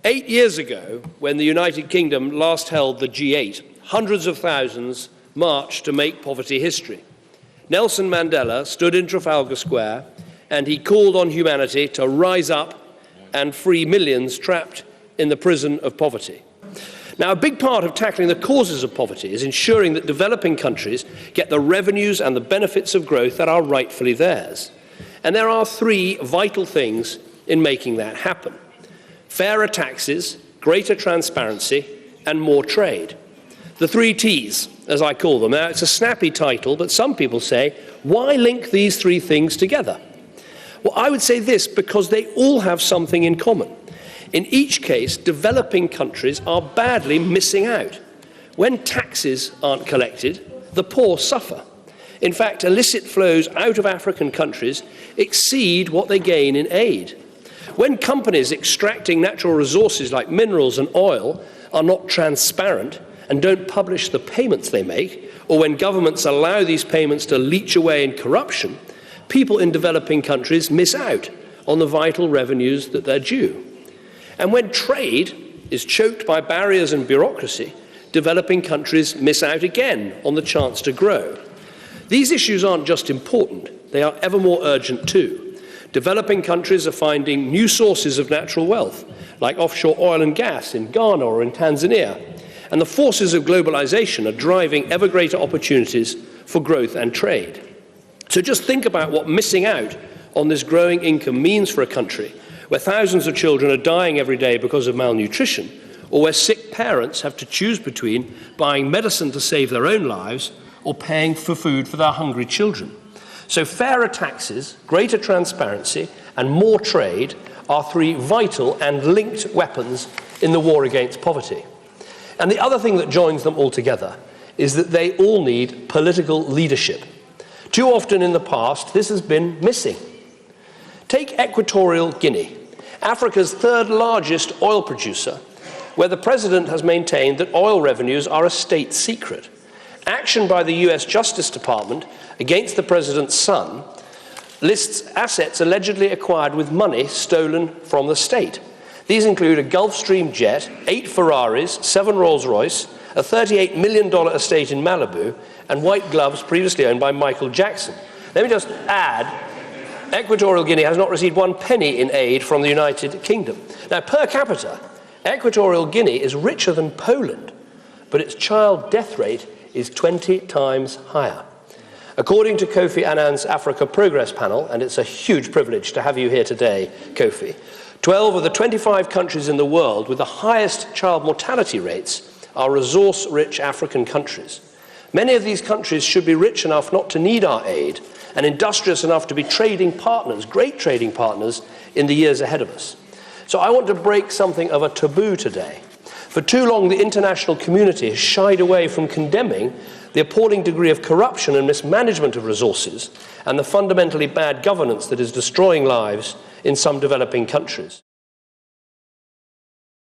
8 years ago, when the United Kingdom last held the G8, hundreds of thousands marched to make poverty history. Nelson Mandela stood in Trafalgar Square and he called on humanity to rise up and free millions trapped in the prison of poverty. Now, a big part of tackling the causes of poverty is ensuring that developing countries get the revenues and the benefits of growth that are rightfully theirs. And there are three vital things in making that happen: fairer taxes, greater transparency, and more trade. The 3 T's, as I call them. Now, it's a snappy title, but some people say, why link these 3 things together? Well, I would say this, because they all have something in common. In each case, developing countries are badly missing out. When taxes aren't collected, the poor suffer. In fact, illicit flows out of African countries exceed what they gain in aid. When companies extracting natural resources like minerals and oil are not transparent and don't publish the payments they make, or when governments allow these payments to leach away in corruption, people in developing countries miss out on the vital revenues that they're due. And when trade is choked by barriers and bureaucracy, developing countries miss out again on the chance to grow. These issues aren't just important, they are ever more urgent too. Developing countries are finding new sources of natural wealth, like offshore oil and gas in Ghana or in Tanzania. And the forces of globalization are driving ever greater opportunities for growth and trade. So just think about what missing out on this growing income means for a country where thousands of children are dying every day because of malnutrition, or where sick parents have to choose between buying medicine to save their own lives or paying for food for their hungry children. So fairer taxes, greater transparency, and more trade are 3 vital and linked weapons in the war against poverty. And the other thing that joins them all together is that they all need political leadership. Too often in the past, this has been missing. Take Equatorial Guinea, Africa's 3rd largest oil producer, where the president has maintained that oil revenues are a state secret. Action by the US Justice Department against the president's son lists assets allegedly acquired with money stolen from the state. These include a Gulfstream jet, 8 Ferraris, 7 Rolls-Royce, a $38 million estate in Malibu, and white gloves previously owned by Michael Jackson. Let me just add, Equatorial Guinea has not received 1 penny in aid from the United Kingdom. Now, per capita, Equatorial Guinea is richer than Poland, but its child death rate is 20 times higher. According to Kofi Annan's Africa Progress Panel, and it's a huge privilege to have you here today, Kofi, 12 of the 25 countries in the world with the highest child mortality rates are resource-rich African countries. Many of these countries should be rich enough not to need our aid and industrious enough to be trading partners, great trading partners, in the years ahead of us. So I want to break something of a taboo today. For too long, the international community has shied away from condemning the appalling degree of corruption and mismanagement of resources and the fundamentally bad governance that is destroying lives in some developing countries.